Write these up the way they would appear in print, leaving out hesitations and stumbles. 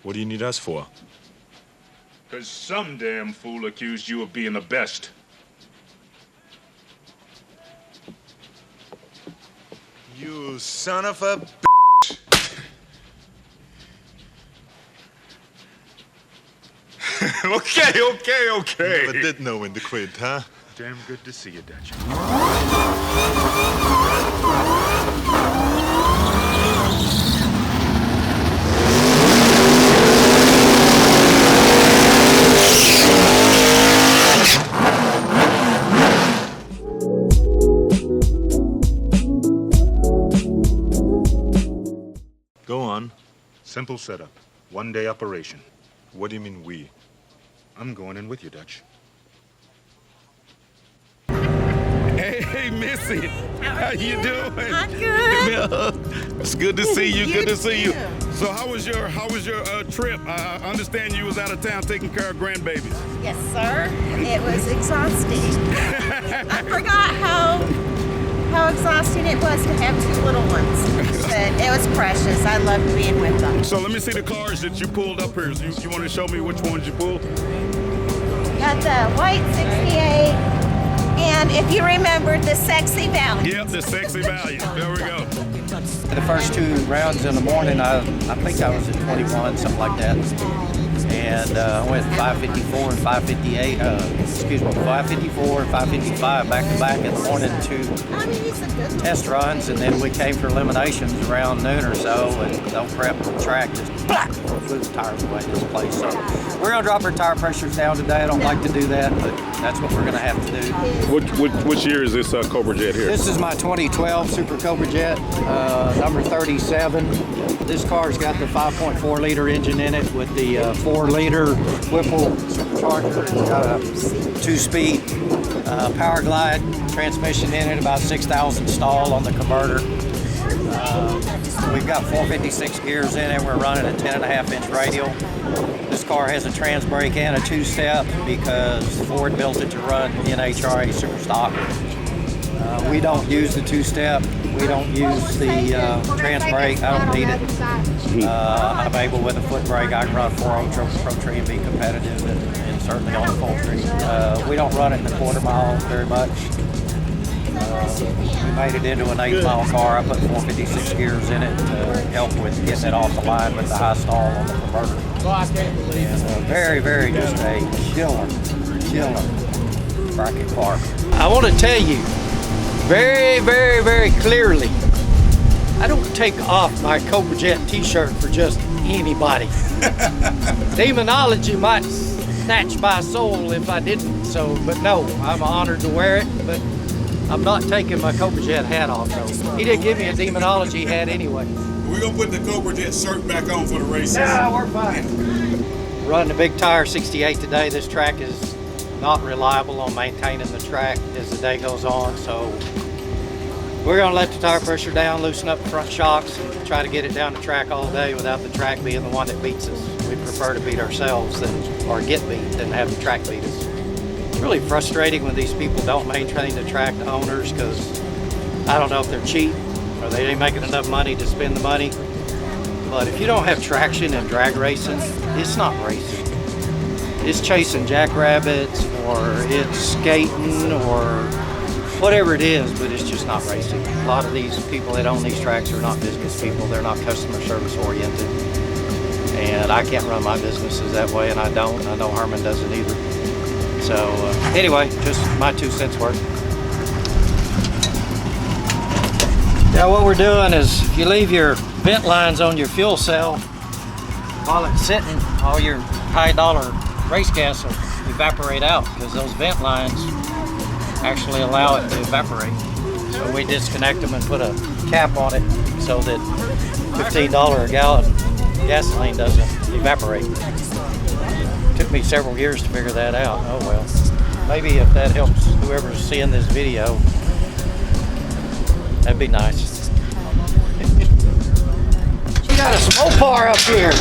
What do you need us for? Because some damn fool accused you of being the best. You son of a bitch. Okay. Never did know when to quit, huh? Damn good to see you, Dutch. Go on. Simple setup. One-day operation. What do you mean we? I'm going in with you, Dutch. Hey, Missy. How you doing? I'm good. It's good to see you. Good to see you. too. So how was your trip? I understand you was out of town taking care of grandbabies. Yes, sir. It was exhausting. I forgot how exhausting it was to have two little ones. But it was precious. I loved being with them. So let me see the cars that you pulled up here. You want to show me which ones you pulled? Got the white 68, and if you remember, the sexy Valiant. Yep, the sexy Valiant. There we go. The first two rounds in the morning, I think I was at 21, something like that. And I went 554 and 558, 554 and 555 back to back in the morning to test runs, and then we came for eliminations around noon or so, and no prep the track, just blew the tires away this place. So we're gonna drop our tire pressures down today. I don't like to do that, but that's what we're gonna have to do. Which year is this Cobra Jet here? This is my 2012 Super Cobra Jet, number 37. This car's got the 5.4 liter engine in it with the 4-liter Whipple supercharger. It's got a 2-speed power glide transmission in it, about 6,000 stall on the converter. We've got 456 gears in it. We're running a 10.5-inch radial. This car has a trans brake and a 2-step because Ford built it to run NHRA super stock. We don't use the 2-step. We don't use the trans brake. I don't need it. I'm able with a foot brake. I can run 4.0 Pro Tree and be competitive, and certainly on the full tree. We don't run it in the quarter mile very much. We made it into an 8-mile car. I put 456 gears in it to help with getting it off the line with the high stall on the converter. And very, very just a killer bracket car. I want to tell you very, very, very clearly, I don't take off my Cobra Jet t-shirt for just anybody. Demonology might snatch my soul if I didn't, but no, I'm honored to wear it, but I'm not taking my Cobra Jet hat off, though. He didn't give me a Demonology hat anyway. We're gonna put the Cobra Jet shirt back on for the races. No, we're fine. Running a big tire 68 today. This track is not reliable on maintaining the track as the day goes on, so we're gonna let the tire pressure down, loosen up the front shocks, and try to get it down the track all day without the track being the one that beats us. We prefer to beat ourselves or get beat than have the track beat us. It's really frustrating when these people don't maintain the track, the owners, because I don't know if they're cheap or they ain't making enough money to spend the money. But if you don't have traction in drag racing, it's not racing. It's chasing jackrabbits, or it's skating, or whatever it is, but it's just not racing. A lot of these people that own these tracks are not business people. They're not customer service oriented. And I can't run my businesses that way, and I don't. I know Herman doesn't either. So anyway, just my 2 cents worth. Now what we're doing is, if you leave your vent lines on your fuel cell while it's sitting, all your high dollar race gas will evaporate out, because those vent lines actually allow it to evaporate. So we disconnect them and put a cap on it so that $15 a gallon gasoline doesn't evaporate. It took me several years to figure that out. Oh well. Maybe if that helps whoever's seeing this video, that'd be nice. We got a Mopar up here.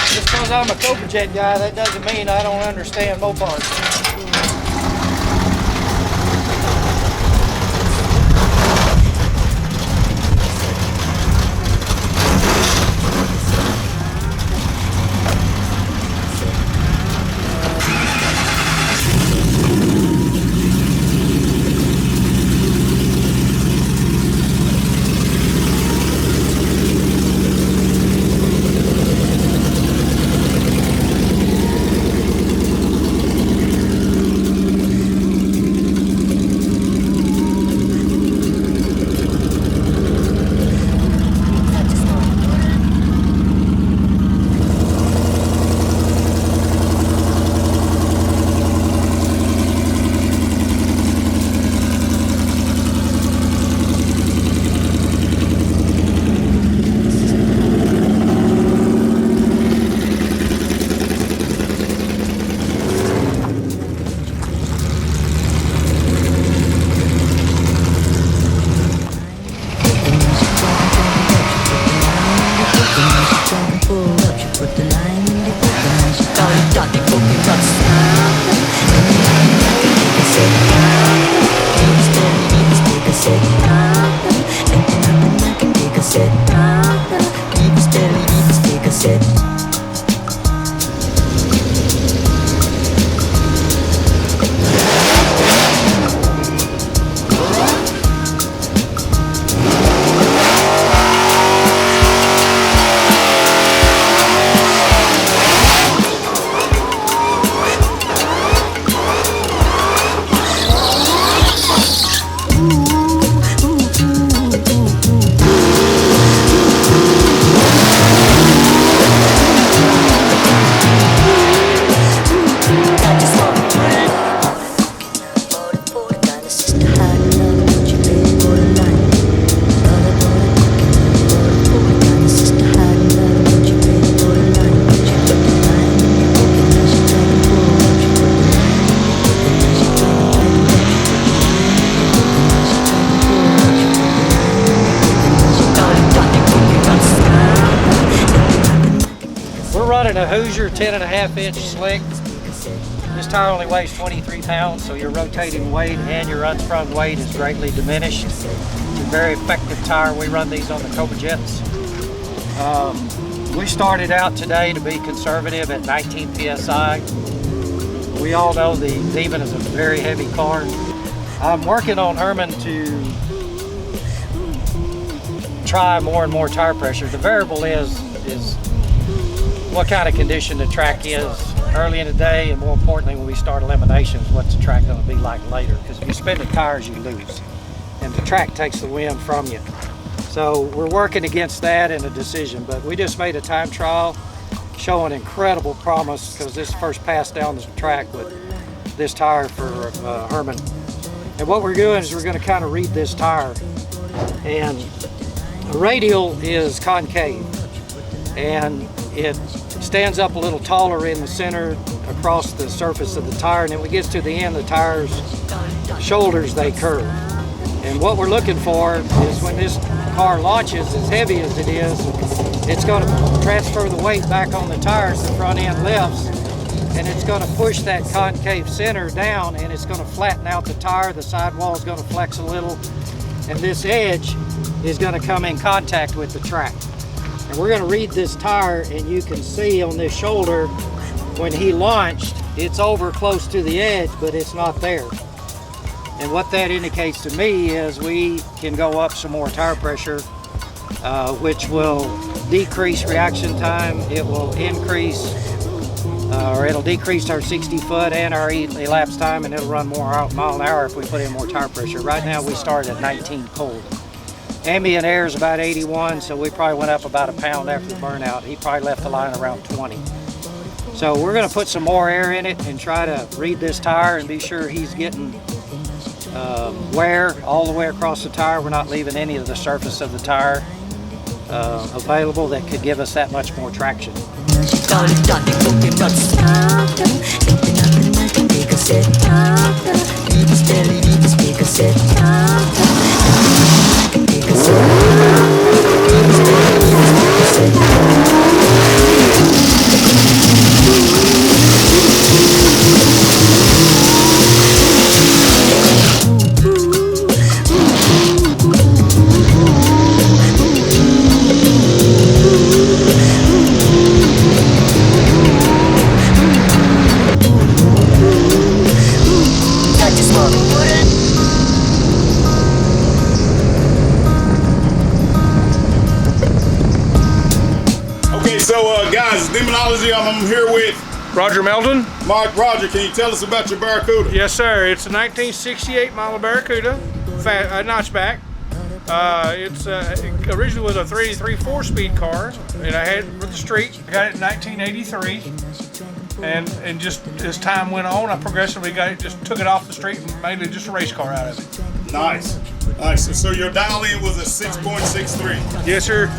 Just because I'm a Cobra Jet guy, that doesn't mean I don't understand Mopars. running a Hoosier 10.5-inch slick. This tire only weighs 23 pounds, so your rotating weight and your unsprung weight is greatly diminished. It's a very effective tire. We run these on the Cobra Jets. We started out today to be conservative at 19 PSI. We all know the Demon is a very heavy car. I'm working on Herman to try more and more tire pressure. The variable is what kind of condition the track is early in the day, and more importantly, when we start eliminations, what's the track going to be like later? Because if you spin the tires, you lose, and the track takes the wind from you. So we're working against that in a decision, but we just made a time trial showing incredible promise, because this first pass down the track with this tire for Herman. And what we're doing is we're going to kind of read this tire, and the radial is concave, and it stands up a little taller in the center across the surface of the tire, and then when it gets to the end, the tire's shoulders, they curve. And what we're looking for is when this car launches, as heavy as it is, it's going to transfer the weight back on the tires, the front end lifts, and it's going to push that concave center down, and it's going to flatten out the tire. The sidewall is going to flex a little, and this edge is going to come in contact with the track. And we're going to read this tire, and you can see on this shoulder, when he launched, it's over close to the edge, but it's not there. And what that indicates to me is we can go up some more tire pressure, which will decrease reaction time. It will increase, or it'll decrease our 60 foot and our elapsed time, and it'll run more mile an hour if we put in more tire pressure. Right now we start at 19 cold. Ambient air is about 81, so we probably went up about a pound after the burnout. He probably left the line around 20. So we're going to put some more air in it and try to read this tire and be sure he's getting wear all the way across the tire. We're not leaving any of the surface of the tire available that could give us that much more traction. Guys, Demonology, I'm here with Roger Melton. Roger, can you tell us about your Barracuda? Yes, sir. It's a 1968 model Barracuda, notchback. It's originally was a 383 4-speed car, and I had it for the street. I got it in 1983, and just as time went on, I progressively just took it off the street and made it just a race car out of it. Nice. So your dial-in was a 6.63. Yes, sir.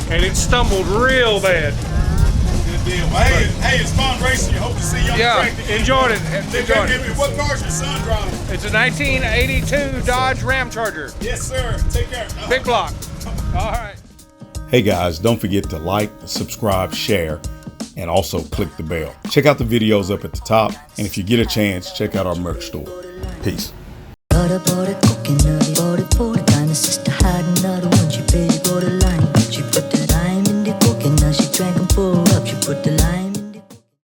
And it stumbled real bad. Good deal. Hey, it's fun racing. You. Hope to see you on the track again. Enjoyed it. What car's your son driving? It's a 1982 Dodge Ram Charger. Yes, sir. Take care. Big block. All right. Hey guys, don't forget to like, subscribe, share, and also click the bell. Check out the videos up at the top, and if you get a chance, check out our merch store. Peace.